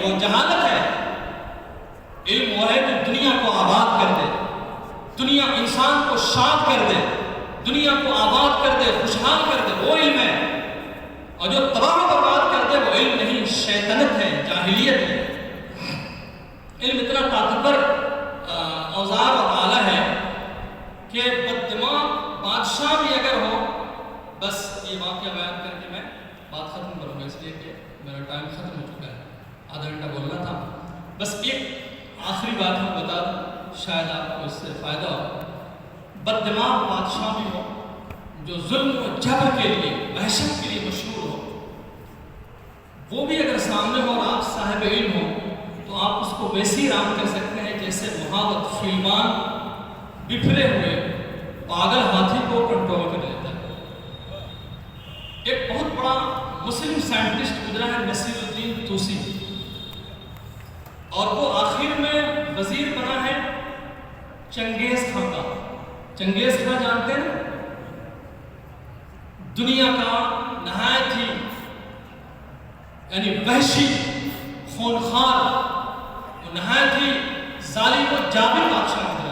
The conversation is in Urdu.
وہ جہالت ہے. علم وہ ہے جو دنیا کو آباد کر دے, دنیا انسان کو شاد کر دے, دنیا کو آباد کر دے, خوشحال کر دے, وہ علم ہے. اور جو تباہ و برباد کر دے وہ علم نہیں, شیطنت ہے, جاہلیت ہے. علم اتنا طاقتور اوزار اور آلہ ہے کہ بددماغ بادشاہ بھی اگر ہو, بس یہ واقعہ بیان کر کے میں بات ختم کروں گا, اس لیے کہ میرا ٹائم ختم ہو چکا ہے, آدھا گھنٹہ بولنا تھا. بس ایک آخری بات میں بتا دوں, شاید آپ کو اس سے فائدہ ہو. بددماغ بادشاہ بھی ہو جو ظلم و جبر کے لیے, وحشت کے لیے مشہور ہو, وہ بھی اگر سامنے ہو اور آپ صاحب علم ہو تو آپ اس کو ویسی رام کر سکتے ہیں جیسے محاوت فیلمان بکھرے ہوئے پاگل ہاتھی کو کنٹرول کر لیتا ہے. ایک بہت بڑا مسلم سائنٹسٹ گزرا ہے نصیر الدین توسی, اور وہ آخر میں وزیر بنا ہے چنگیز خان کا. چنگیز خان جانتے ہیں, دنیا کا نہایت ہی یعنی وحشی, خونخوار, نہایت ہی ظالم و جابر بادشاہ تھا.